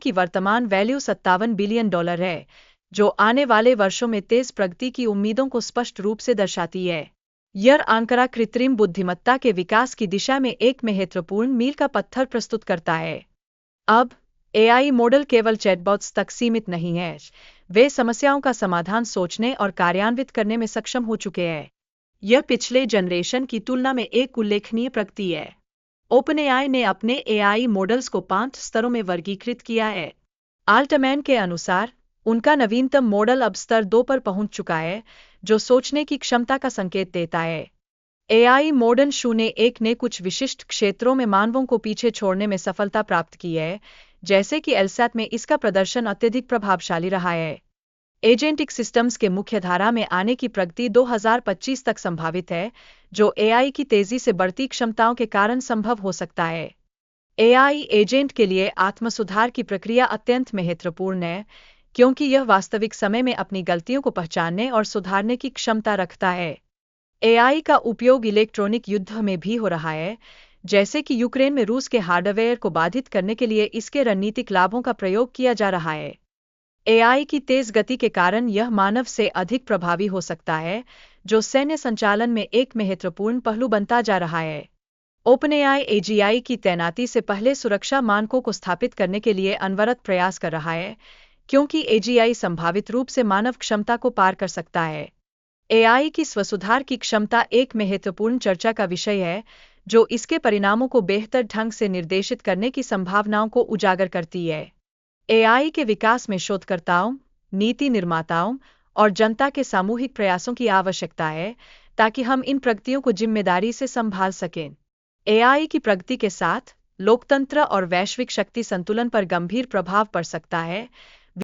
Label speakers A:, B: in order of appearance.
A: की वर्तमान value $57 billion है, जो आने वाले वर्षों में तेज प्रगति की उम्मीदों को स्पष्ट रूप से दर्शाती है। यह आंकड़ा कृत्रिम बुद्धिमत्ता के विकास की दिशा में एक महत्वपूर्ण मील का पत्थर प्रस्तुत करता है। अब एआई मॉडल केवल चैटबॉट्स तक सीमित नहीं है, वे समस्याओं का समाधान सोचने और कार्यान्वित करने में सक्षम हो चुके हैं। यह पिछले जनरेशन की तुलना में एक उल्लेखनीय प्रगति है। ओपनएआई ने अपने एआई मॉडल्स को 5 स्तरों में वर्गीकृत किया है। आल्टमैन के अनुसार उनका नवीनतम मॉडल अब स्तर 2 पर पहुंच चुका है, जो सोचने की क्षमता का संकेत देता है। एआई मॉडल 01 ने कुछ विशिष्ट क्षेत्रों में मानवों को पीछे छोड़ने में सफलता प्राप्त की है, जैसे कि एलसैट में इसका प्रदर्शन अत्यधिक प्रभावशाली रहा है। एजेंटिक सिस्टम्स के मुख्यधारा में आने की प्रगति 2025 तक संभावित है, जो एआई की तेजी से बढ़ती क्षमताओं के कारण संभव हो सकता है। एआई एजेंट के लिए आत्मसुधार की प्रक्रिया अत्यंत महत्वपूर्ण है, क्योंकि यह वास्तविक समय में अपनी गलतियों को पहचानने और सुधारने की क्षमता रखता है। एआई का उपयोग इलेक्ट्रॉनिक युद्ध में भी हो रहा है, जैसे कि यूक्रेन में रूस के हार्डवेयर को बाधित करने के लिए इसके रणनीतिक लाभों का प्रयोग किया जा रहा है। एआई की तेज गति के कारण यह मानव से अधिक प्रभावी हो सकता है, जो सैन्य संचालन में एक महत्वपूर्ण पहलू बनता जा रहा है। ओपनएआई एजीआई की तैनाती से पहले सुरक्षा मानकों को स्थापित करने के लिए अनवरत प्रयास कर रहा है, क्योंकि एजीआई संभावित रूप से मानव क्षमता को पार कर सकता है। एआई की स्वसुधार की क्षमता एक महत्वपूर्ण चर्चा का विषय है, जो इसके परिणामों को बेहतर ढंग से निर्देशित करने की संभावनाओं को उजागर करती है। एआई के विकास में शोधकर्ताओं, नीति निर्माताओं और जनता के सामूहिक प्रयासों की आवश्यकता है, ताकि हम इन प्रगतियों को जिम्मेदारी से संभाल सकें। एआई की प्रगति के साथ लोकतंत्र और वैश्विक शक्ति संतुलन पर गंभीर प्रभाव पड़ सकता है,